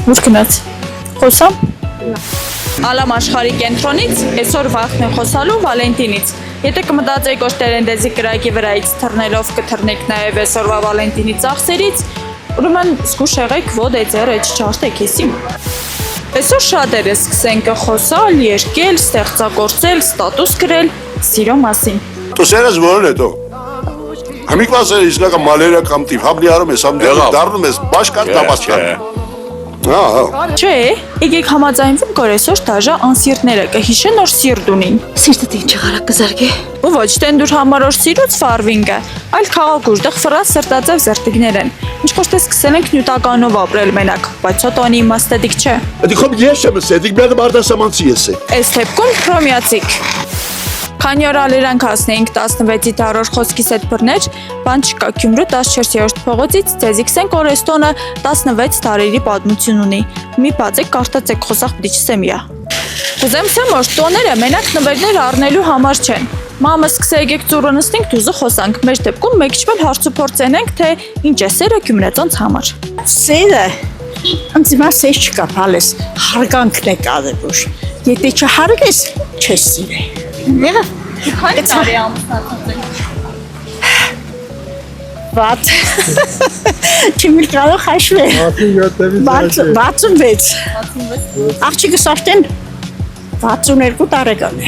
Ուր գնաց։ Խոսամ։ Ալամ աշխարհի կենտրոնից այսօր վախն է խոսալու Վալենտինից։ Եթե կմտածեիք ոչ Տերենդեզի կրակի վրայից թռնելով կթռնեք նաև այսօրվա Վալենտինի ծախսերից, ուրեմն զգուշ եղեք ոդ էծերը չճաշտեք եսիմ։ Այսօր շատերը սկսենք խոսալ, երգել, ստեղծագործել, ստատուս գրել սիրո մասին։ Դու սերես որն է դու։ Համիկվասը իսկական մալերիա կամ տիֆաբլիարում ես, ամ դառնում ես բաշկան տաբասկան։ Չէ, եկեք համաձայնվում, որ այսօր դաժա անսիրտները կհիշեն, որ սիրտ ունին։ Սիրտդ ինչ եղարակ կզարգե։ Ու ոչ տենդուր համար որ սիրուց ֆարվինգը, այլ քաղաք ուժդեղ ֆրաս սրտաձև զերտիկներ են։ Ինչ խոստե սկսել ենք նյութականով ապրել մենակ, բայց հոտոնի իմաստետիկ չէ։ Դի խոմ ես եմ ասել, դի մարդասամանցի ես։ Այս թեպքում հռոմեացիք։ Քանի օր ալերանք հասնեինք 16-ի դարոր խոսքիս հետ բռներ, բան չկա Գյումրու 14-րդ փողոցից ձեզիքսենք Օրեստոնը 16 տարերի պատմություն ունի։ Մի բացեք կարդացեք խոսախ պիտի չսեմ յա։ Կուզեմ սեմ որ տոները մենակ նվերներ առնելու համար չեն։ Մամը սկսե եկեք ծուրը նստենք դուզը խոսանք, մեր դեպքում մեկ չվել հարց ու փորձենենք, թե ինչ է սերը Գյումրեցոնց համար։ Սերը անցիմա սեր չկա, հալես հարգանքն է կարևոր։ Եթե չհարգես, չես սիրել։ Եղավ։ Քանի տարի ամուսնացած եք։ Ված։ Չիմիլ կարող հաշվել։ 66։ Աղջիկս արդեն 62 տարեկան է։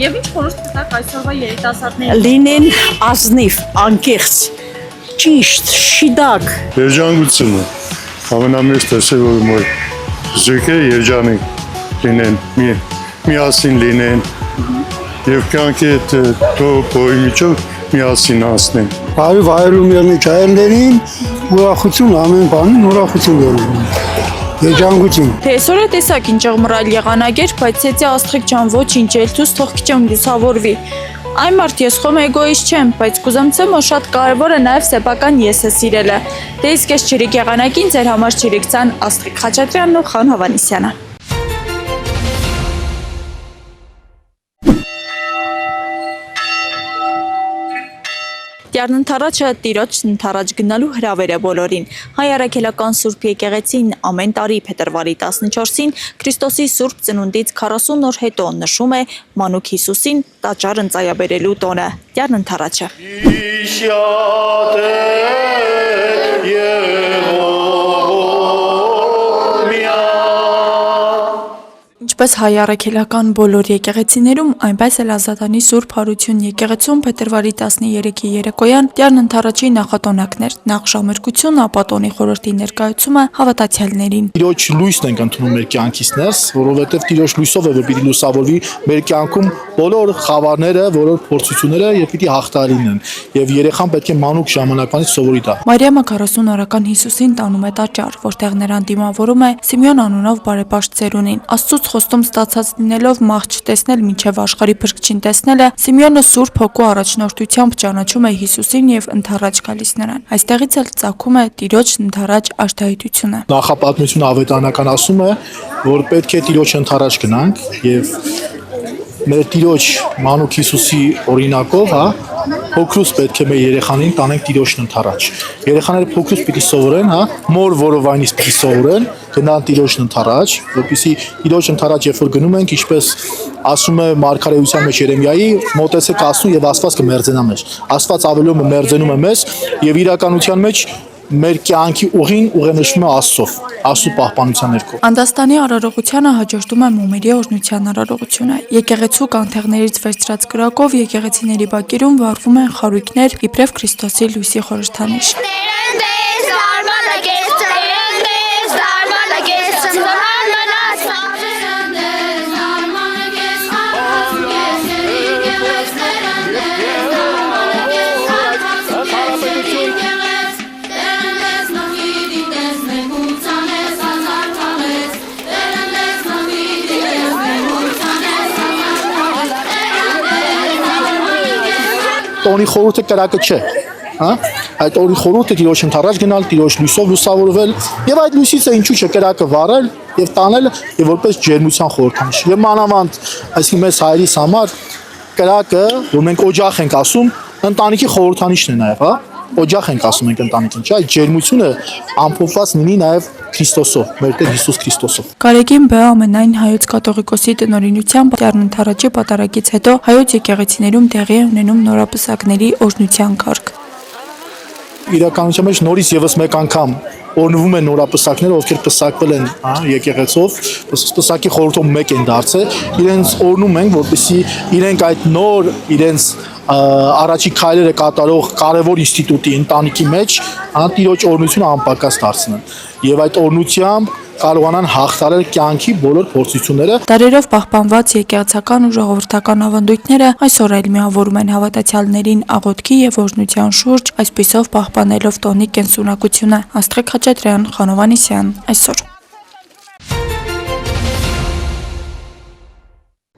Եվ ինչ խորհուրդ կտաք այսօրվա երիտասարդներին։ Լինեն ազնիվ, անկեղծ, ճիշտ, շիդակ։ Երջանկությունը ամենամեծ տեսել որ մոր զույգը երջանիկ լինեն, միասին լինեն եւ կյանքի հետ թողոյի միջով միասին անցնեն։ Վայրում ելնի ճայերներին ուրախություն ամեն բանին ուրախություն ելնում։ Երջանկություն։ Թե այսօր է տեսակ ինչ աղմռալ եղանագեր, բայց եթե աստղիկ ջան ոչինչ էլ ցույց թող քիչեմ լուսավորվի։ Այն մարդ ես խոմ էգոիստ չեմ, բայց կուզեմ ցեմ որ շատ կարևոր է նաև սեփական եսը սիրելը։ Դե իսկ ես ճիրիկ եղանակին ձեր համար ճիրիկցան Աստղիկ Խաչատրյանն ու Խան Հովանիսյանը։ Տյառնընթառաջը տիրոջ ընթառաջ գնալու հրավեր է բոլորին։ Հայ առաքելական Սուրբ եկեղեցին ամեն տարի փետրվարի 14-ին Քրիստոսի Սուրբ ծնունդից 40 օր հետո նշում է Մանուկ Հիսուսին տաճար ընծայաբերելու տոնը՝ Տյառնընթառաջը։ Ինչպես հայ առաքելական բոլոր եկեղեցիներում, այնպես էլ Ազատանի Սուրբ Հարություն եկեղեցում փետրվարի 13-ի երեկոյան Տյառնընթառաջի նախատոնակներ, նախ ժամերկություն, ապա տոնի խորհրդի ներկայացումը հավատացյալներին։ Տիրոջ լույսն ենք ընդունում մեր կյանքից ներս, որովհետև Տիրոջ լույսով է որ պիտի լուսավորվի մեր կյանքում բոլոր խավարները, բոլոր փորձությունները եւ պիտի հաղթահար լինեն։ Եվ երեխան պետք է մանուկ ժամանակվանից սովորի դա։ Մարիամը 40 օրական Հիսուսին տանում է տաճար, որտեղ նրան դիմավորում է Սիմեոն անունով բարեպաշտ ծերունին։ Աստծուց խոստում ստացած լինելով մահ չտեսնել մինչև աշխարհի փրկչին տեսնելը, Սիմեոնը Սուրբ Հոգու առաջնորդությամբ ճանաչում է Հիսուսին եւ ընթառաջ գալիս նրան։ Այստեղից էլ ծագում է Տիրոջ ընթառաջ աշտահայտությունը։ Նախապատմությունը ավետարանական ասում է, որ պետք է Տիրոջ ընթառաջ գնանք եւ մեր Տիրոջ Մանուկ Հիսուսի օրինակով, հա, փոքրուց պետք է մեր երեխաներին տանենք Տիրոջն ընթառաջ։ Երեխաները փոքրուց պիտի սովորեն, հա, մոր որովայնից պիտի սովորեն, գնան Տիրոջն ընթառաջ, որպեսզի Տիրոջ ընթառաջ երբ որ գնում ենք, ինչպես ասում է Մարգարեության մեջ Երեմիայի, մոտեցեք Աստծուն եւ Աստված կմերձենա մեզ։ Աստված ավելում է մերձենում է մեզ եւ իրականության մեջ մեր կյանքի ուղին ուղենշվում է Աստծով, Աստծո պահպանության ներքո։ Անդաստանի արարողությանը հաջորդում է Մոմերի օրհնության արարողությունը։ Եկեղեցու կանթեղներից վերցրած կրակով եկեղեցիների բակերում վառվում են խարույկներ իբրև Քրիստոսի լույսի խորհրդանիշ։ Տոնի խորհուրդը կրակը չէ, հա? Այդ տոնի խորհուրդը Տիրոջ ընթառաջ գնալ, Տիրոջ լույսով լուսավորվել եւ այդ լույսից է ինչու՞ չէ կրակը վառել եւ տանել եւ որպես ջերմության խորհրդանիշ։ Եվ մանավանդ, այսինքն մեզ հայերիս համար կրակը, որ մենք օջախ ենք ասում, ընտանիքի խորհրդանիշն է նաև, հա։ Օջախ ենք ասում ենք ընտանիքին, չէ՞, այդ ջերմությունը ամփոփված լինի նաև Քրիստոսով, մեր Տեր Հիսուս Քրիստոսով։ Գարեգին Բ.Ամենայն հայոց կաթողիկոսի տնօրինությամբ Տերնընթարաճի պատարագից հետո հայոց եկեղեցիներում տեղի է ունենում նորապսակների օրհնության քարք։ Իրականության մեջ նորից եւս մեկ անգամ օրնվում են նորապսակները, ովքեր պսակվել են, հա, եկեղեցով, պսակի խորհրդով մեկ են դարձել, իրենց օրնում ենք, որպեսզի իրենք այդ նոր իրենց առաջի քայլերը կատարող կարևոր ինստիտուտի ընտանիքի մեջ, հա, Տիրոջ օրհնությունը անպակաս դարձնեն։ Եվ այդ օրհնությամբ կարողանան հաղթարել կյանքի բոլոր փորձությունները։ Դարերով պահպանված եկեղեցական ու ժողովրդական ավանդույթները այսօր էլ միավորում են հավատացյալներին աղոթքի եւ օրհնության շուրջ, այսպիսով պահպանելով տոնի կենսունակությունը։ Աստղիկ Խաչատրյան, Խանով Անիսյան, այսօր։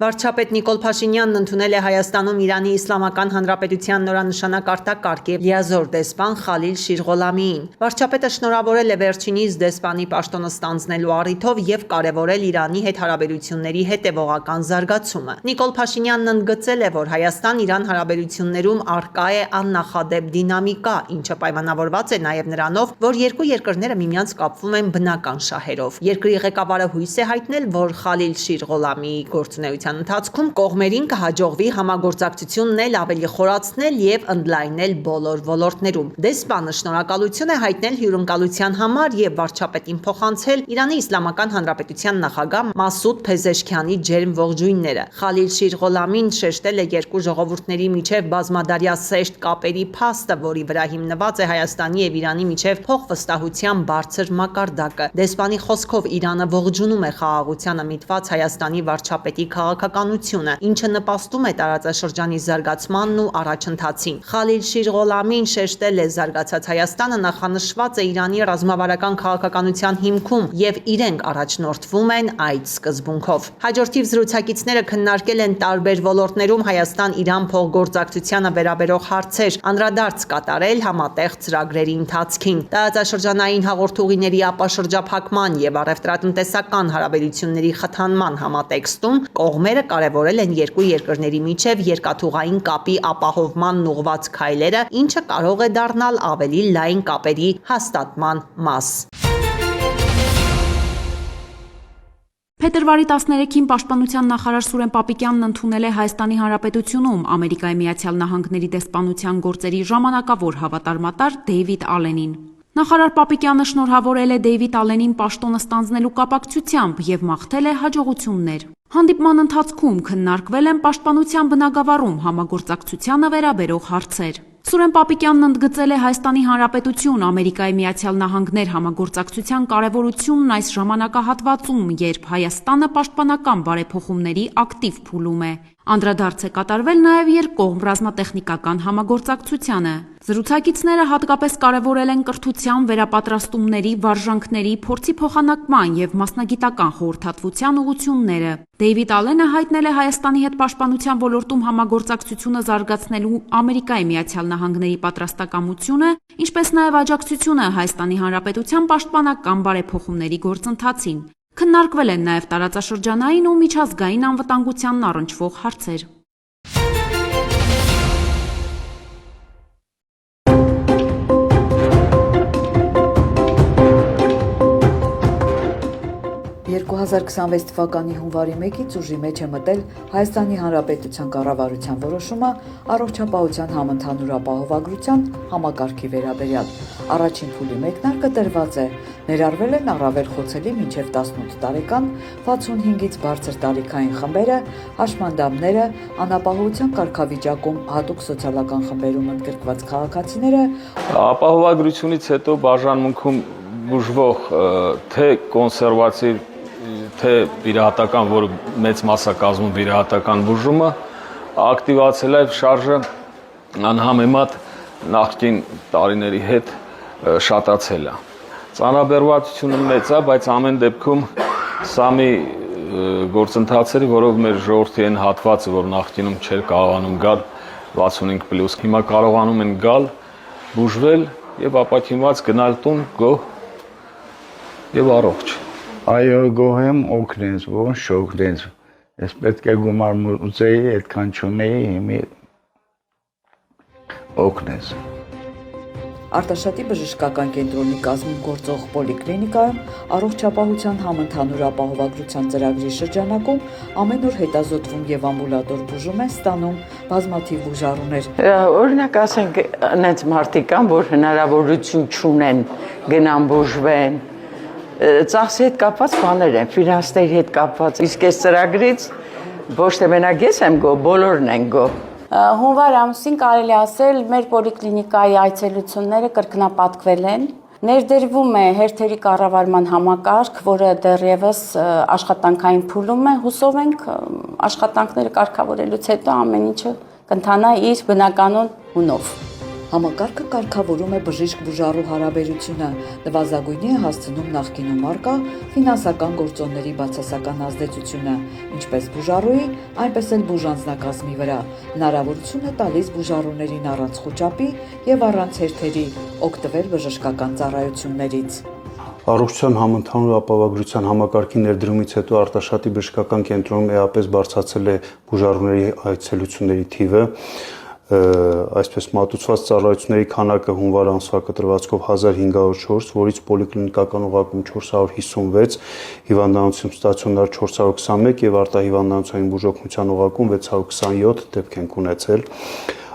Վարչապետ Նիկոլ Փաշինյանն ընդունել է Հայաստանում Իրանի Իսլամական Հանրապետության նորանշանակ արտակարգ եւ լիազոր դեսպան Խալիլ Շիրղոլամիին։ Վարչապետը շնորհավորել է վերջինիս դեսպանի պաշտոնը ստանձնելու առիթով եւ կարեւորել Իրանի հետ հարաբերությունների հետեւողական զարգացումը։ Նիկոլ Փաշինյանն ընդգծել է, որ Հայաստան-Իրան հարաբերություններում առկա է աննախադեպ դինամիկա, ինչը պայմանավորված է նաեւ նրանով, որ երկու երկրները միմյանց կապվում են բնական շահերով։ Երկրի ղեկավարը հույս է հայտնել, որ Խալիլ Շիրղոլամիի գործունեության ընթացքում կողմերին կհաջողվի համագործակցությունն էլ ավելի խորացնել եւ ընդլայնել բոլոր ոլորտներում։ Դեսպանը շնորհակալություն է հայտնել հյուրընկալության համար եւ վարչապետին փոխանցել Իրանի Իսլամական Հանրապետության նախագահ Մասուդ Փեզեշքյանի ջերմ ողջույնները։ Խալիլ Շիրղոլամին շեշտել է երկու ժողովուրդների միջև բազմադարյա սերտ կապերի փաստը, որի վրա հիմնված է Հայաստանի եւ Իրանի միջև փոխվստահության բարձր մակարդակը։ Դեսպանի խոսքով Իրանը ողջունում է խաղաղությանը միտված Հայաստանի վարչապետի քաղաքականությունը, ինչը նպաստում է տարածաշրջանի զարգացմանն ու առաջընթացին։ Խալիլ Շիրղոլամին շեշտել է, զարգացած Հայաստանը նախանշված է Իրանի ռազմավարական քաղաքականության հիմքում եւ իրենք առաջնորդվում են այդ սկզբունքով։ Հաջորդիվ զրուցակիցները քննարկել են տարբեր ոլորտներում Հայաստան-Իրան փոխգործակցությանը վերաբերող հարցեր, անդրադարձ կատարել համատեղ ծրագրերի ընթացքին։ Տարածաշրջանային հաղորդուղիների ապաշրջափակման եւ առևտրատնտեսական հարաբերությունների խթանման համատեքստում կողմերը կարևորել են երկու երկրների միջև երկաթուղային կապի ապահովմանն ուղղված քայլերը, ինչը կարող է դառնալ ավելի լայն կապերի հաստատման մաս։ Փետրվարի 13-ին Պաշտպանության նախարար Սուրեն Պապիկյանն ընդունել է Հայաստանի Հանրապետությունում Ամերիկայի Միացյալ Նահանգների դեսպանության գործերի ժամանակավոր հավատարմատար Դեյվիդ Ալենին։ Նախարար Պապիկյանը շնորհավորել է Դեյվիդ Ալենին պաշտոնը ստանձնելու կապակցությամբ եւ մաղթել է հաջողություններ։ Հանդիպման ընթացքում քննարկվել են պաշտպանության բնագավառում համագործակցությանը վերաբերող հարցեր։ Սուրեն Պապիկյանն ընդգծել է Հայաստանի Հանրապետություն Ամերիկայի Միացյալ Նահանգներ համագործակցության կարևորությունն այս ժամանակահատվածում, երբ Հայաստանը պաշտպանական բարեփոխումների ակտիվ փուլում է։ Անդրադարձ է կատարվել նաև երկկողմ ռազմատեխնիկական համագործակցությանը։ Զրուցակիցները հատկապես կարևորել են կրթության, վերապատրաստումների, վարժանքների, փորձի փոխանակման եւ մասնագիտական խորհրդատվության ուղղությունները։ Դեյվիդ Ալենը հայտնել է Հայաստանի հետ պաշտպանության ոլորտում համագործակցությունը զարգացնելու Ամերիկայի Միացյալ Նահանգների պատրաստակամությունը, ինչպես նաև աջակցությունը Հայաստանի Հանրապետության պաշտպանական բարեփոխումների գործընթացին։ Քննարկվել են նաև տարածաշրջանային ու միջազգային անվտանգությանն առնչվող հարցեր։ «2026 թվականի հունվարի 1-ից ուժի մեջ է մտել Հայաստանի Հանրապետության կառավարության որոշումը առողջապահության համընդհանուր ապահովագրության համակարգի վերաբերյալ։ Առաջին փուլի մեկնարկը տրված է, ներառվել են առավել խոցելի մինչև 18 տարեկան, 65-ից բարձր տարիքային խմբերը, հաշմանդամները, անապահովության կարգավիճակում հատուկ սոցիալական խմբերում ընդգրկված քաղաքացիները։ Ապահովագրությունից հետո բաժանմունքում բուժվող թե կոնսերվատիվ թե վիրահատական, որը մեծ մասնակազմում վիրահատական բուժումը ակտիվացել է շարժը անհամեմատ նախկին տարիների հետ շատացել է։ Ծանրաբեռնվածությունը մեծ է, բայց ամեն դեպքում սա մի գործընթաց էր, որով մեր ժողովրդի այն հատվածը, որ նախկինում չէր կարողանում գալ 65+, հիմա կարողանում են գալ, բուժվել եւ ապակինված գնալ տուն գոհ եւ առողջ։ Այո, գոհ եմ, օգնեց, ոնց շոկնեց։ Ես պետք է գումար ուզեի, այդքան չունեի, հիմի օգնես։ Արտաշատի բժշկական կենտրոնի կազմում գործող պոլիկլինիկայում առողջապահության համընդհանուր ապահովագրության ծրագրի շրջանակում ամեն օր հետազոտվում եւ ամբուլատոր բուժում են ստանում բազմաթիվ բուժառուներ։ Օրինակ ասենք, այնց մարդիկ կան, որ հնարավորություն չունեն գնան բուժվեն, ծախսի հետ կապված բաներ են, ֆինանսների հետ կապված։ Իսկ այս ծրագրից ոչ թե մենակ ես եմ գո, բոլորն են գո։ Հունվար ամսին կարելի ասել մեր պոլիկլինիկայի այցելությունները կրկնապատկվել են։ Ներդրվում է հերթերի կառավարման համակարգ, որը դեռևս աշխատանքային փուլում է։ Հուսով ենք աշխատանքները կարգավորելուց հետո ամեն ինչը կընթանա իր բնականon հունով։ Համակարգը կարգավորում է բժիշկ-բուժառու հարաբերությունը, նվազագույնի է հասցնում նախկինում առկա ֆինանսական գործոնների բացասական ազդեցությունը, ինչպես բուժառուի, այնպես էլ բուժանձնակազմի վրա, հնարավորություն է տալիս բուժառուներին առանց խուճապի եւ առանց հերթերի օգտվել բժշկական ծառայություններից։ Առողջության համընդհանուր ապահովագրության համակարգի ներդրումից հետո Արտաշատի բժշկական կենտրոնում էապես բարձրացել է բուժառուների այցելությունների թիվը, այսպես մատուցված ծառայությունների քանակը հունվար ամսվա կտրվածքով 1504, որից պոլիկլինիկական ուղղակում 456, հիվանդանոցում ստացիոնար 421 եւ արտահիվանդանոցային բուժօգնության ուղղակում 627 դեպք են ունեցել։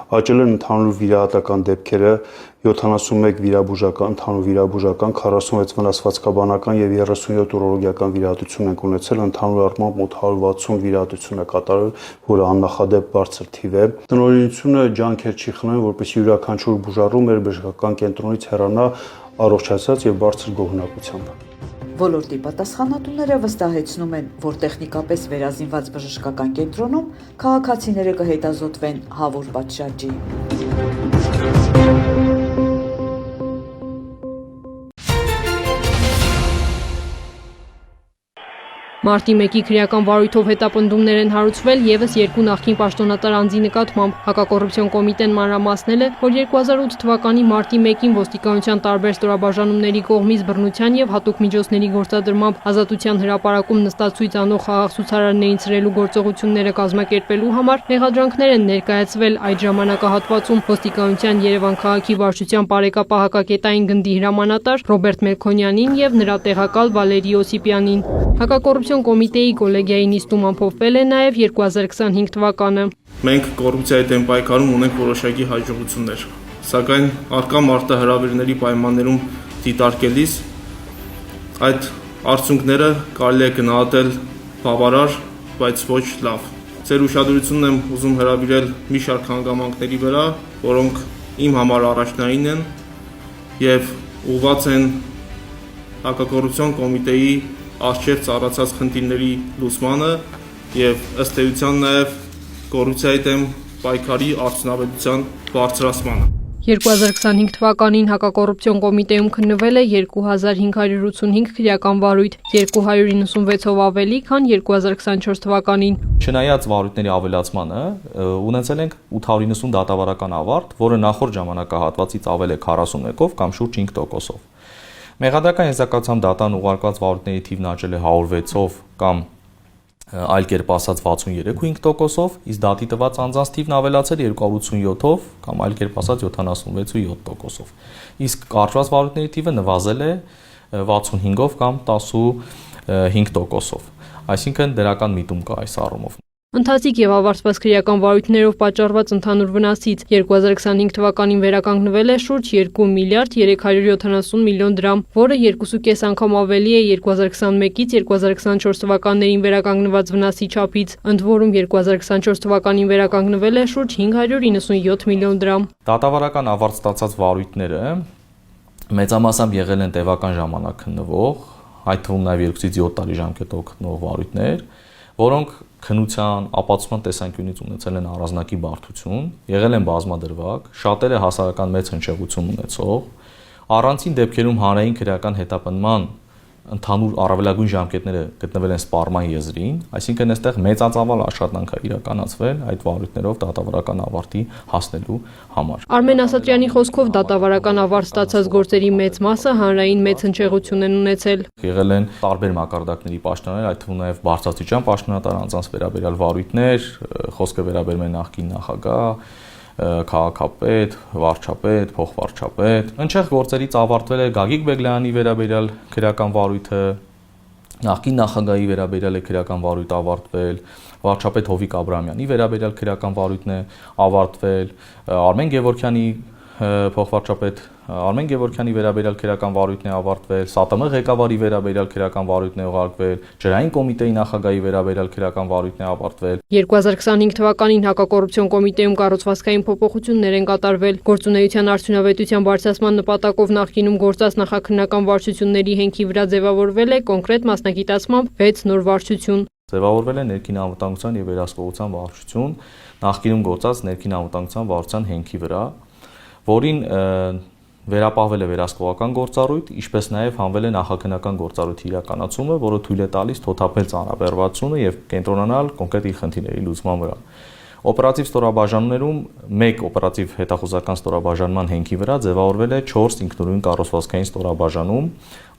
Աճել են ընդհանուր վիրահատական դեպքերը 71 վիրաբուժական, ընդհանուր վիրաբուժական, 46 վնասվածքաբանական եւ 37 ուրոլոգիական վիրահատություն են ունեցել, ընդհանուր առմամբ 860 վիրահատություն է կատարել, որը աննախադեպ բարձր թիվ է։ Տնօրինությունը ջանքեր չի խնայում, որպեսզի յուրաքանչյուր բուժառու մեր բժշկական կենտրոնից հեռանա առողջացած եւ բարձր գոհունակությամբ։ Ոլորտի պատասխանատուները վստահեցնում են, որ տեխնիկապես վերազինված բժշկական կենտրոնում քաղաքացիները կհետազոտվեն հավուր պատշաճի։ Մարտի 1-ի քրեական վարույթով հետապնդումներ են հարուցվել եւս երկու նախկին պաշտոնատար անձի նկատմամբ։ Հակակոռուպցիոն կոմիտեն մանրամասնել է, որ 2008 թվականի մարտի 1-ին ոստիկանության տարբեր ստորաբաժանումների կողմից բռնության եւ հատուկ միջոցների գործադրմամբ ազատության հրապարակում նստած ցույց անող խաղաղ ցուցարարներին ցրելու գործողությունները կազմակերպելու համար մեղադրանքներ են ներկայացվել այդ ժամանակահատվածում ոստիկանության Երևան քաղաքի վարչության բարեկապահակակետային գնդի հրամանատար Ռոբերտ Մելքոնյանին եւ նրա տեղակալ Վալերի Օսիպյանին։ Հակակոռուպցիոն կոմիտեի կոլեգիայի նիստում ամփոփվել է նաև 2025 թվականը։ Մենք կոռուպցիայի դեմ պայքարում ունենք որոշակի հաջողություններ, սակայն արկա մարտահրավերների պայմաններում դիտարկելիս այդ արդյունքները կարելի է գնահատել բավարար, բայց ոչ լավ։ Ձեր ուշադրությունն եմ ուզում հրավիրել մի շարք հանգամանքների վրա, որոնք իմ համար առաջնային են եւ ուղղված են հակակոռուպցիոն կոմիտեի արժեվ ծառացած խնդիրների լուծմանը եւ ըստ էության նաեւ կոռուպցիայի դեմ պայքարի արդյունավետության բարձրացմանը։ 2025 թվականին հակակոռուպցիոն կոմիտեում քննվել է 2585 քրեական վարույթ, 296-ով ավելի, քան 2024 թվականին։ Չնայած վարույթների ավելացմանը, ունեցել ենք 890 դատավարական ավարտ, որը նախորդ ժամանակահատվածից ավել է 41-ով կամ շուրջ 5%-ով։ Մեղադրական ենթակացությամբ դատան ուղարկված վարույթների թիվն աճել է 106-ով կամ այլ կերպ ասած 63.5%-ով, իսկ դատի տված անձանց թիվն ավելացել 287-ով կամ այլ կերպ ասած 76.7%-ով։ Իսկ կարճված վարույթների թիվը նվազել է 65-ով կամ 15%-ով։ Այսինքն դրական միտում կա այս առումով։ Ընթացիկ եւ ավարտված քրեական վարույթներով պատճառված ընդհանուր վնասից 2025 թվականին վերականգնվել է շուրջ 2 միլիարդ 370 միլիոն դրամ, որը 2.5 անգամ ավելի է 2021-ից 2024 թվականներին վերականգնված վնասի չափից, ընդ որում 2024 թվականին վերականգնվել է շուրջ 597 միլիոն դրամ։ Դատավարական ավարտ ստացած վարույթները մեծամասամբ եղել են տևական ժամանակ քննվող, այդ թվում նաեւ 2-ից 7 տարի ժամկետով քննվող վարույթներ, որոնք քննության, ապացուցման տեսանկյունից ունեցել են առանձնակի բարդություն, եղել են բազմադրվակ, շատերը հասարակական մեծ հնչեղություն ունեցող, առանցին դեպքերում հանրային քրեական հետապնդման ընդհանուր առավելագույն ժամկետները գտնվել են սպառման եզրին, այսինքն այստեղ մեծածավալ աշխատանք է իրականացվել այդ վարույթներով դատավարական ավարտի հասնելու համար։ Արմեն Ասատրյանի խոսքով դատավարական ավարտ ստացած գործերի մեծ մասը հանրային մեծ հնչեղություն են ունեցել։ Եղել են տարբեր մակարդակների պաշտոններ, այդ թվում նաև բարձրաստիճան պաշտոնատար անձանց վերաբերյալ վարույթներ, խոսքը վերաբերում է նախկին նախագահ, քաղաքապետ, վարչապետ, փոխվարչապետ։ Հնչեղ գործերից ավարտվել է Գագիկ Բեգլայանի վերաբերյալ քրեական վարույթը, նախկին նախագահի վերաբերյալ քրեական վարույթ ավարտվել, վարչապետ Հովիկ Աբրահամյանի վերաբերյալ քրեական վարույթն է ավարտվել, Արմեն Գևորգյանի փոխվարչապետ Արմեն Գևորգյանի վերաբերյալ քրեական վարույթն է ավարտվել, ՍԱՏՄ ղեկավարի վերաբերյալ քրեական վարույթն է ուղարկվել, Ջրային կոմիտեի նախագահի վերաբերյալ քրեական վարույթն է ավարտվել։ 2025 թվականին հակակոռուպցիոն կոմիտեում կառուցվածքային փոփոխություններ են կատարվել։ Գործունեության արդյունավետության բարձրացման նպատակով նախկինում գործած նախաքննական վարչությունների հենքի վրա ձևավորվել է կոնկրետ մասնագիտացմամբ 6 նոր վարչություն։ Ձևավորվել է ներքին անվտանգության եւ վերահսկողության վարչություն, նախկինում գործած ներքին անվտանգության վարչության հենքի վրա, որին վերապահվել է վերահսկողական գործառույթ, ինչպես նաև հանվել է նախաքննական գործառույթի իրականացումը, որը թույլ է տալիս թոթափել ծանրաբեռվածությունը եւ կենտրոնանալ կոնկրետ իր խնդիրների լուծման վրա։ Օպերատիվ ստորաբաժանումներում 1 օպերատիվ հետախուզական ստորաբաժանման հենքի վրա ձևավորվել է 4 ինքնուրույն կառուցվածքային ստորաբաժանում,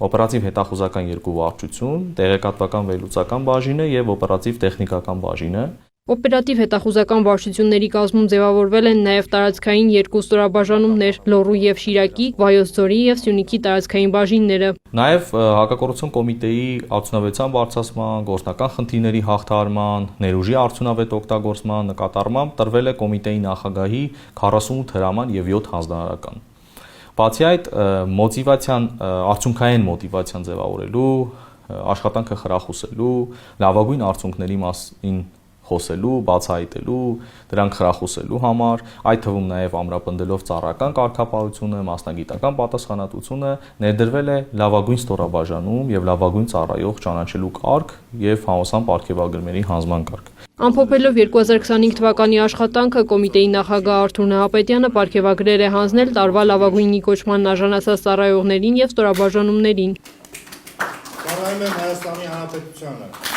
օպերատիվ հետախուզական 2 վարչություն, տեղեկատվական վերլուծական բաժինը եւ օպերատիվ տեխնիկական բաժինը։ Օպերատիվ հետախուզական վարչությունների կազմում ձևավորվել են նաև տարածքային 2 ստորաբաժանումներ՝ Լոռու եւ Շիրակի, Վայոց ձորի եւ Սյունիքի տարածքային բաժինները։ Նաև հակակոռուպցիոն կոմիտեի արդյունավետության բարձրացման, գործնական խնդիրների հաղթահարման, ներուժի արդյունավետ օգտագործման նկատառմամբ տրվել է կոմիտեի նախագահի 48 հրաման եւ 7 հանձնարարական։ Բացի այդ, արդյունքային մոտիվացիան ձևավորելու, աշխատանքը խրախուսելու, լավագույն արդյունքների մասին խոսելու, բացահայտելու, դրանք խրախուսելու համար, այդ թվում նաև ամրապնդելով ծառայական կարգապահությունը, մասնագիտական պատասխանատվությունը, ներդրվել է լավագույն ստորաբաժանում եւ լավագույն ծառայող ճանաչելու կարգ եւ համապատասխան պարգևագրների հանձնման կարգ։ Ամփոփելով 2025 թվականի աշխատանքը կոմիտեի նախագահ Արթուր Նահապետյանը պարգևագրեր է հանձնել տարվա լավագույնի կոչման արժանացած ծառայողներին եւ ստորաբաժանումներին։ Ծառայում եմ Հայաստանի Հանրապետությանը։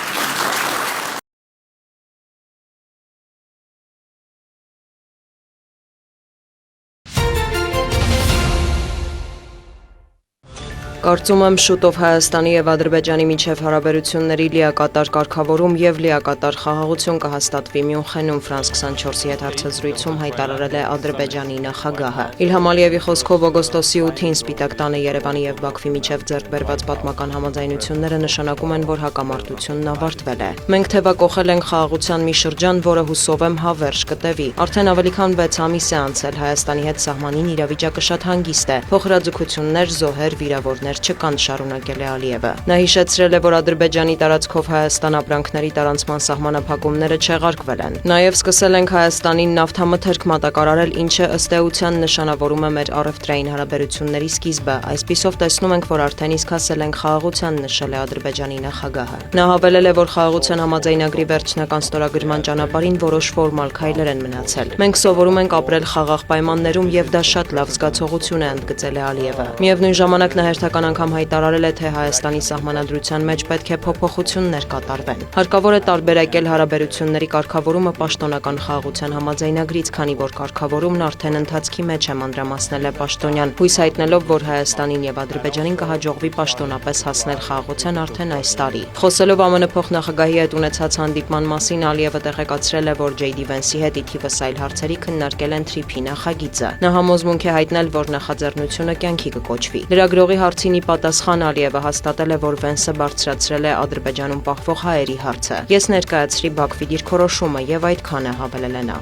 Կարծում եմ շուտով Հայաստանի եւ Ադրբեջանի միջև հարաբերությունների լիակատար կարգավորում եւ լիակատար խաղաղություն կհաստատվի Մյունխենում France 24-ի հետ հարցազրույցում հայտարարել է Ադրբեջանի նախագահը։ Իլհամ Ալիևի խոսքով օգոստոսի 8-ին Սպիտակ տանը Երևանի եւ Բաքվի միջև ձեռք բերված պատմական համաձայնությունները նշանակում են, որ հակամարտությունն ավարտվել է։ Մենք թեւակոխել ենք խաղաղության մի շրջան, որը հուսով եմ հավերժ կտևի։ Արդեն ավելի քան 6 ամիս է անցել Հայաստանի հետ սահմանին իրավիճակը շատ հանգիստ է։ Փոխհրաձգություններ, զոհեր, վիրավորներ չկան, շարունակել է Ալիևը։ Նա հիշեցրել է, որ Ադրբեջանի տարածքով Հայաստան ապրանքների տարանցման սահմանափակումները չեղարկվել են։ Նաև սկսել ենք Հայաստանին նավթամթերք մատակարարել, ինչը ըստ էության նշանավորում է մեր առևտրային հարաբերությունների սկիզբը։ Այսպիսով տեսնում ենք, որ արդեն իսկ հասել ենք խաղաղության, նշել է Ադրբեջանի նախագահը։ Նա հավելել է, որ խաղաղության համաձայնագրի վերջնական ստորագրման ճանապարհին որոշ ֆորմալ քայլեր են մնացել։ Մենք սովորում ենք ապրել խաղաղ պայմաններում եւ դա շատ լավ զգացողություն է, ընդգծել է Ալիևը։ Միևնույն ժամանակ նա հերթական անգամ հայտարարել է, թե Հայաստանի սահմանադրության մեջ պետք է փոփոխություններ կատարվեն։ Հարկավոր է տարբերակել հարաբերությունների կարգավորումը պաշտոնական խաղաղության համաձայնագրից, քանի որ կարգավորումն արդեն ընթացքի մեջ է, մանրամասնել է պաշտոնյան, հույս հայտնելով, որ Հայաստանին եւ Ադրբեջանին կհաջողվի պաշտոնապես հասնել խաղաղության արդեն այս տարի։ Խոսելով ԱՄՆ փոխնախագահի հետ ունեցած հանդիպման մասին, Ալիևը տեղեկացրել է, որ Ջեյ Դի Վենսի հետ ի թիվս այլ հարցերի քննարկել են Թրիփի նախագիծը։ Նա համոզմունք է հայտնել, որ նախաձեռնությունը կյանքի կկոչվի։ Լրագրողի հարցին ի պատասխան Ալիևը հաստատել է, որ Վենսը բարձրացրել է Ադրբեջանում պահվող հայերի հարցը։ Ես ներկայացրի Բաքվի դիրքորոշումը եւ այդքան է, հավելել է նա։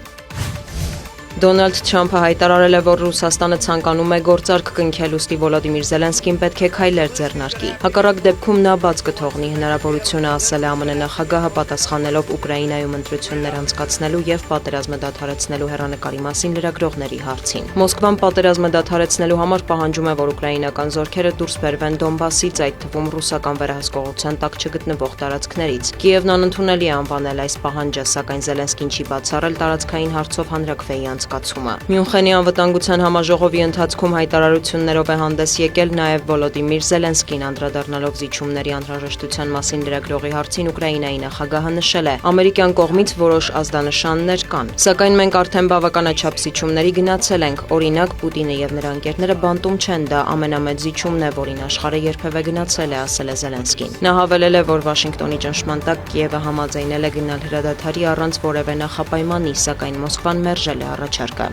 Դոնալդ Թրամփը հայտարարել է, որ Ռուսաստանը ցանկանում է գործարք կնքել, ուստի Վոլոդիմիր Զելենսկին պետք է քայլեր ձեռնարկի։ Հակառակ դեպքում նա բաց կթողնի հնարավորությունը, ասել է ԱՄՆ նախագահը, պատասխանելով Ուկրաինայում ընտրություններ անցկացնելու եւ պատերազմը դադարեցնելու հեռանկարի մասին լրագրողների հարցին։ Մոսկվան պատերազմը դադարեցնելու համար պահանջում է, որ ուկրաինական զորքերը դուրս բերվեն Դոնբասից, այդ թվում ռուսական վերահսկողության տակ չգտնվող տարածքներից։ Կիևն անընդունելի է անվանել այս պահանջը, սակայն Զելենսկին չի բացառել տարածքային հարցով հանրաքվեի կասկածումը։ Մյունխենի անվտանգության համաժողովի ընթացքում հայտարարություններով է հանդես եկել նաև Վոլոդիմիր Զելենսկին, անդրադառնալով զիջումների անհրաժեշտության մասին լրագրողի հարցին Ուկրաինայի նախագահը նշել է. ամերիկյան կողմից որոշ ազդանշաններ կան, սակայն մենք արդեն բավականաչափ զիջումների գնացել ենք, օրինակ Պուտինը եւ նրա ընկերները բանտում չեն, դա ամենամեծ զիջումն է, որին աշխարհը երբևէ գնացել է, ասել է Զելենսկին։ Նա հավելել է, որ Վաշինգտոնի ճնշման տակ Կիևը համաձայնել է գնալ հրադադարի առանց որևէ նախապայմանի, սակայն Մոսկվան մերժել է առաջարկը։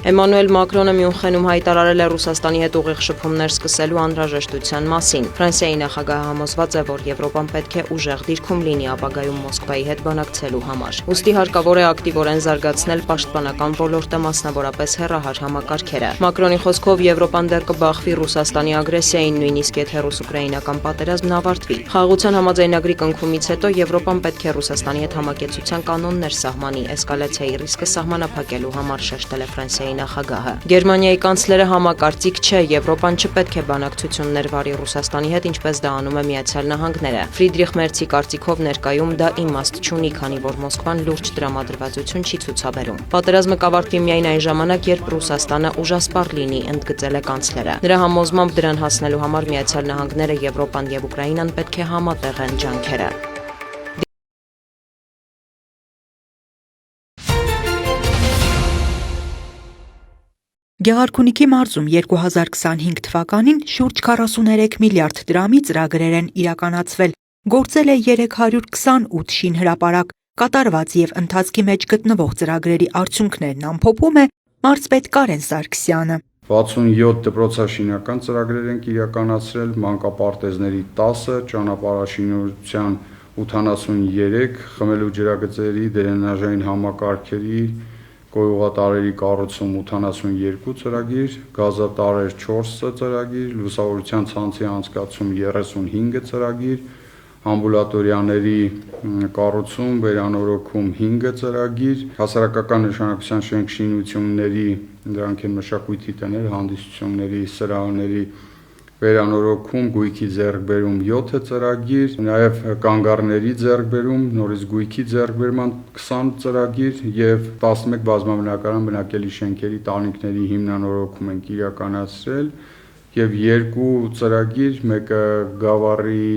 Էմանուել Մակրոնը Մյունխենում հայտարարել է Ռուսաստանի հետ ուղիղ շփումներ սկսելու անհրաժեշտության մասին։ Ֆրանսիայի նախագահը համոզված է, որ Եվրոպան պետք է ուժեղ դիրքում լինի ապագայում Մոսկվայի հետ բանակցելու համար։ Ուստի հարկավոր է ակտիվորեն զարգացնել պաշտպանական ոլորտը, մասնավորապես հեռահար համակարգերը։ Մակրոնի խոսքով Եվրոպան դեռ կբախվի Ռուսաստանի ագրեսիային, նույնիսկ եթե ռուս-ուկրաինական պատերազմն ավարտվի։ Խաղաղության համաձայնագրի կնքումից հետո Եվրոպան պետք է Ռուսաստանի հետ համակեցության կանոններ սահմանի, էսկալացիայի ռիսկը սահմանափակելու համար, շեշտել է Ֆրանսիայի նախագահը։ Գերմանիայի կանցլերը համակարծիք չէ, Եվրոպան չպետք է բանակցություններ վարի Ռուսաստանի հետ, ինչպես դա անում է Միացյալ Նահանգները։ Ֆրիդրիխ Մերցի կարծիքով ներկայում դա իմաստ չունի, քանի որ Մոսկվան լուրջ տրամադրվածություն չի ցուցաբերում։ Պատերազմը կավարտվի միայն այն ժամանակ, երբ Ռուսաստանը ուժասպառ լինի, ընդգծել է կանցլերը։ Նրա համոզմամբ դրան հասնելու համար Միացյալ Նահանգները, Եվրոպան եւ Ուկրաինան պետք է համատեղեն ջանքերը։ Գեղարքունիքի մարզում 2025 թվականին շուրջ 43 միլիարդ դրամի ծրագրեր են իրականացվել, գործել է 328 շինհրապարակ, կատարված եւ ընթացքի մեջ գտնվող ծրագրերի արդյունքներն ամփոփում է մարզպետ Կարեն Սարգսյանը։ 67 դպրոցաշինական ծրագրեր ենք իրականացրել, մանկապարտեզների 10, ճանապարհաշինության 83, խմելու ջրագծերի, դերենաժային համակարգերի, կոյուղատարերի կառուցում 82 ծրագիր, գազատարեր 4 ծրագիր, լուսավորության ցանցի անցկացում 35 ծրագիր, ամբուլատորիաների կառուցում, վերանորոգում 5 ծրագիր, հասարակական նշանակության շենքշինությունների, դրանք են մշակույթի տներ, հանդիսությունների, սրահների վերանորոգում, գույքի ձեռքբերում 7 ծրագիր, նաև կանգառների ձեռքբերում, նորից գույքի ձեռքբերման 20 ծրագիր եւ 11 բազմաբնակարան բնակելի շենքերի տանիքների հիմնանորոգում ենք իրականացրել եւ 2 ծրագիր, մեկը Գավառի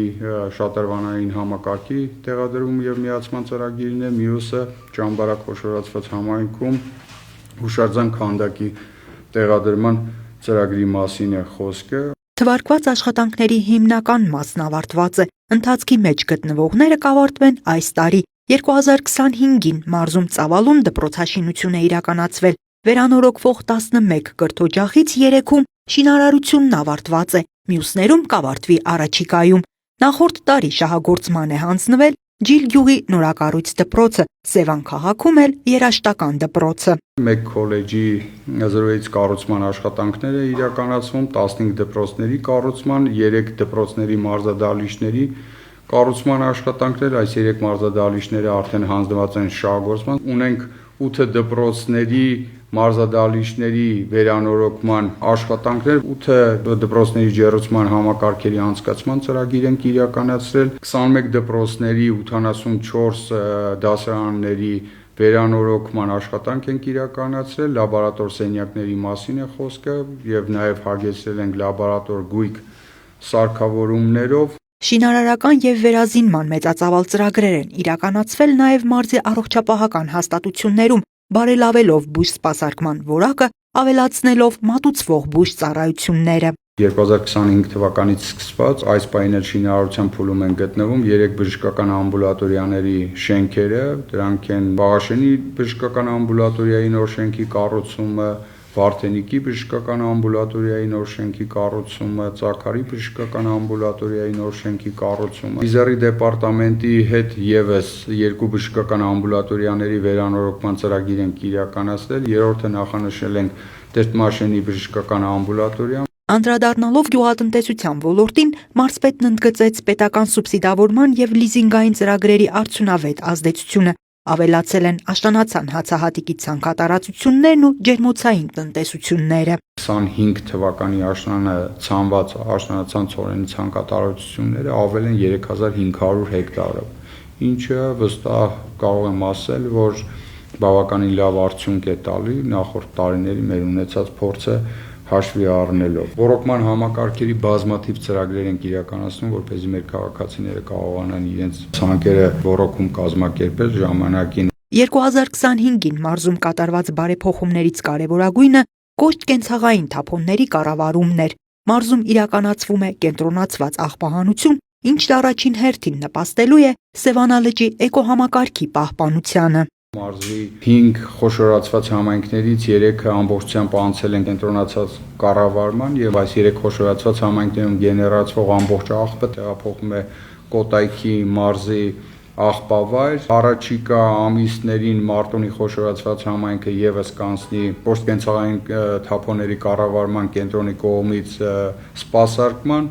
շատրվանային համակարգի տեղադրում եւ միացման ծրագիրն է, մյուսը Ճամբարակ խոշորացված համայնքում հուշարձան քանդակի տեղադրման ծրագրի մասին է խոսքը։ Թվարկված աշխատանքների հիմնական մասն ավարտված է, ընթացքի մեջ գտնվողները կավարտվեն այս տարի։ 2025-ին մարզում ծավալուն դպրոցաշինություն է իրականացվել, վերանորոգվող 11 կրթօջախից 3-ում շինարարությունն ավարտված է, մյուսներում կավարտվի առաջիկայում։ Նախորդ տարի շահագործման է հանձնվել Ջիլ գյուղի նորակառույց դպրոցը, Սևան քաղաքում էլ երաշտական դպրոցը։ Մեկ քոլեջի զրոյից կառուցման աշխատանքներ է իրականացվում, 15 դպրոցների կառուցման, 3 դպրոցների մարզադահլիճների կառուցման աշխատանքներ, այս 3 մարզադահլիճները արդեն հանձնված են շահագործման։ Ունենք 8 դպրոցների մարզադահլիճների վերանորոգման աշխատանքներ, 8 դպրոցների ջեռուցման համակարգերի անցկացման ծրագիր ենք իրականացրել, 21 դպրոցների 84 դասարանների վերանորոգման աշխատանք ենք իրականացրել, լաբորատոր սենյակների մասին է խոսքը եւ նաեւ հագեցրել ենք լաբորատոր գույք սարքավորումներով։ Շինարարական եւ վերազինման մեծածավալ ծրագրեր են իրականացվել նաեւ մարզի առողջապահական հաստատություններում, բարելավելով բույժ սպասարկման որակը, ավելացնելով մատուցվող բույժ ծառայությունները։ 2025 թվականից սկսված այս պահին շինարարության փուլում են գտնվում 3 բժշկական ամբուլատորիաների շենքերը, դրանք են Վաղաշենի բժշկական ամբուլատորիայի նոր շենքի կառուցումը, Վարդենիկի բժշկական ամբուլատորիայի նոր շենքի կառուցումը, Ծաքարի բժշկական ամբուլատորիայի նոր շենքի կառուցումը։ Իզերի դեպարտամենտի հետ եւս 2 բժշկական ամբուլատորիաների վերանորոգման ծրագիր ենք իրականացրել, երրորդը նախանշել ենք Տերտմաշենի բժշկական ամբուլատորիան։ Անդրադառնալով գյուղատնտեսության ոլորտին, մարզպետն ընդգծեց պետական սուբսիդավորման եւ լիզինգային ծրագրերի արդյունավետ ազդեցությունը, ավելացել են աշտանացան հացահատիկի ցանկատարածություններն ու ջերմոցային տնտեսությունները։ 25 թվականի աշնանը ցանված աշտանացան ծորենի ցանկատարածությունները ավել են 3500 հեկտարով, ինչը վստահ կարող եմ ասել, որ բավականին լավ արդյունք է տալի նախորդ տարիների մեր ունեցած փորձը հաշվի առնելով։ Ռոռոկման համակարգերի բազմաթիվ ծրագրեր են իրականացնում, որպեսզի մեր քաղաքացիները կարողանան իրենց ցանկերը ռոռոկում կազմակերպել ժամանակին։ 2025-ին մարզում կատարված բարեփոխումներից կարևորագույնը կոշտ կենցաղային թափոնների կառավարումն էր։ Մարզում իրականացվում է կենտրոնացված աղբահանություն, ինչն առաջին հերթին նպաստելու է Սևանա լճի էկոհամակարգի պահպանությանը։ Մարզի 5 խոշորացված համայնքներից 3-ը ամբողջությամբ անցել են կենտրոնացած կառավարման եւ այս 3 խոշորացված համայնքներում գեներացվող ամբողջ աղբը տեղափոխվում է Կոտայքի մարզի աղբավայր։ Առաջիկա ամիսներին Մարտունի խոշորացված համայնքը եւս կանցնի կենցաղային թափոնների կառավարման կենտրոնի կողմից սպասարկման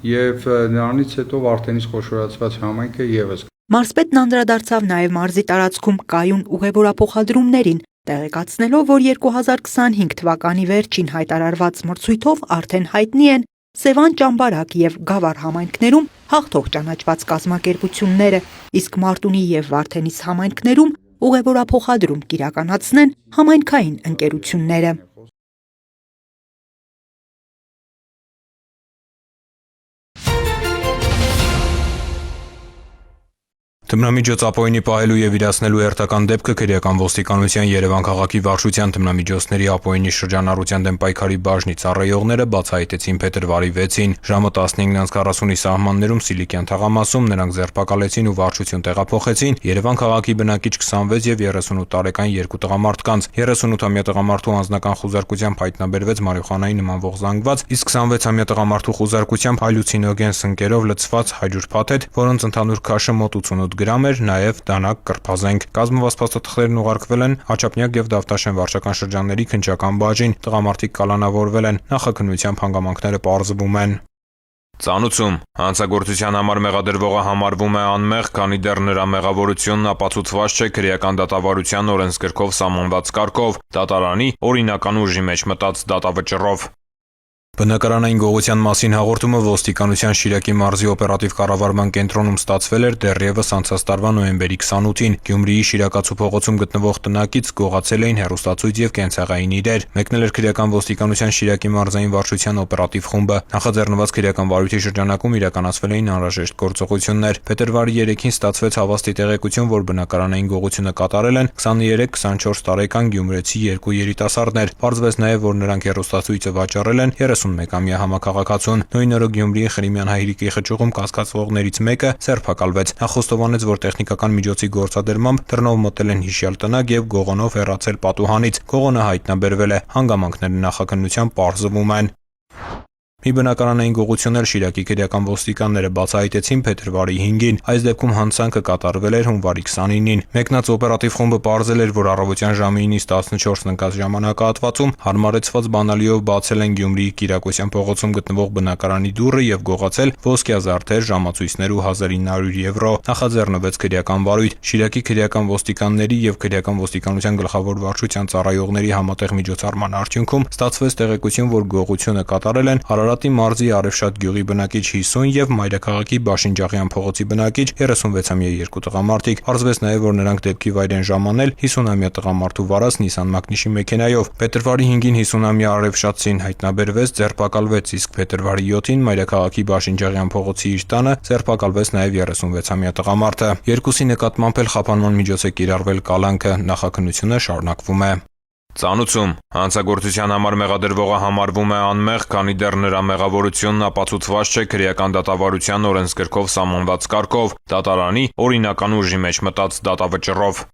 եւ նրանից հետո Վարդենիս խոշորացված համայնքը եւս։ Մարզպետն անդրադարձավ նաև մարզի տարածքում կայուն ուղևորափոխադրումներին, տեղեկացնելով, որ 2025 թվականի վերջին հայտարարված մրցույթով արդեն հայտնի են Սևան, Ճամբարակ եւ Գավառ համայնքներում հաղթող ճանաչված կազմակերպությունները, իսկ Մարտունի եւ Վարդենիս համայնքներում ուղևորափոխադրում կիրականացնեն համայնքային ընկերությունները։ Թմրամիջոց ապօրինի պահելու եւ իրացնելու հերթական դեպքը քրեական ոստիկանության Երևան քաղաքի վարչության թմրամիջոցների ապօրինի շրջանառության դեմ պայքարի բաժնի ծառայողները բացահայտեցին փետրվարի 6-ին ժամը 15:40-ի սահմաններում Սիլիկյան թաղամասում նրանք ձերբակալեցին ու վարչություն տեղափոխեցին Երևան քաղաքի բնակիչ 26 եւ 38 տարեկան երկու տղամարդկանց։ 38-ամյա տղամարդու անձնական խուզարկությամբ հայտնաբերվեց մարիխուանայի նմանվող զանգված, իսկ 26-ամյա տղամարդու խուզարկությամբ հալյուցինոգեն սնկերով լցված 100 փաթեթ, որոնց ընդհանուր քաշը մոտ 88 գրամ էր, նաև դանակ կրբազենք։ Կազմված փաստաթղթերն ուղարկվել են Աչափնյակ եւ Դավթաշեն վարչական շրջանների քննչական բաժին։ Տղամարդիկ կալանավորվել են, նախաքննությամբ հանգամանքները պարզվում են։ Ծանուցում հանցագործության համար մեղադրվողը համարվում է անմեղ, քանի դեռ նրա մեղավորությունն ապացուցված չէ քրեական դատավարության օրենսգրքով սահմանված կարգով, դատարանի օրինական ուժի մեջ մտած դատավճռով։ Բնակարանային գողության մասին հաղորդումը ոստիկանության Շիրակի մարզի օպերատիվ կառավարման կենտրոնում ստացվել էր դեռևս անցած տարվա նոյեմբերի 28-ին։ Գյումրիի Շիրակացու փողոցում գտնվող տնակից գողացել էին հեռուստացույց եւ կենցաղային իրեր։ Մեկնել էր քրեական ոստիկանության Շիրակի մարզային վարչության օպերատիվ խումբը։ Նախաձեռնված քրեական վարույթի շրջանակում իրականացվել էին անհրաժեշտ գործողություններ։ Փետրվարի 3-ին ստացվեց հավաստի տեղեկություն, որ բնակարանային գողությունը կատարել են 23-24 տարեկան գյումրեցի երկու երիտասարդներ։ Պարզվեց նաեւ, որ նրանք հեռուստացույցը վաճառել են 31-ամյա համակարգացուն։ Նույն օրը Գյումրիի Խրիմյան հայրիկի խճուղում կասկածվողներից մեկը ձերբակալվեց։ Նա խոստովանեց, որ տեխնիկական միջոցի գործադրմամբ դռնով մտել են հիշյալ տնակ եւ գողոնով հեռացել պատուհանից։ Գողոնը հայտնաբերվել է, հանգամանքները նախաքննությամբ պարզվում են։ Մի բնակարանային գողություն էլ Շիրակի քրեական ոստիկանները բացահայտեցին փետրվարի 5-ին։ Այս դեպքում հանցանքը կատարվել էր հունվարի 29-ին։ Մեկնած օպերատիվ խումբը պարզել էր, որ առավոտյան ժամը 9-ից 14 ընկած ժամանակահատվածում հարմարեցված բանալիով բացել են Գյումրիի Կիրակոսյան փողոցում գտնվող բնակարանի դուռը եւ գողացել ոսկյա զարդեր, ժամացույցներ ու 1900 եվրո։ Նախաձեռնվեց քրեական վարույթ։ Շիրակի քրեական ոստիկանների եւ քրեական ոստիկանության գլխավոր վարչության ծառայողների համատեղ միջոցառման արդյունքում ստացվեց տեղեկություն, որ գողությունը կատարել են Արարատի մարզի Արևշատ գյուղի բնակիչ 50 եւ Մայրաքաղաքի Բաշինջաղյան փողոցի բնակիչ 36-ամյա երկու տղամարդիկ։ Պարզվեց նաեւ, որ նրանք դեպքի վայր են ժամանել 50-ամյա տղամարդու վարած Nissan Magnus-ի մեքենայով։ Փետրվարի 5-ին 50-ամյա Արևշատցին հայտնաբերվեց, ձերբակալվեց, իսկ փետրվարի 7-ին Մայրաքաղաքի Բաշինջաղյան փողոցի իր տանը ձերբակալվեց նաեւ 36-ամյա տղամարդը։ Երկուսի նկատմամբ էլ խափանման միջոց է կիրառվել կալանքը, նախաքննությունը շարունակվում է։ Ծանուցում հանցագործության համար մեղադրվողը համարվում է անմեղ, քանի դեռ նրա մեղավորությունն ապացուցված չէ քրեական դատավարության օրենսգրքով սահմանված կարգով, դատարանի օրինական ուժի մեջ մտած դատավճռով։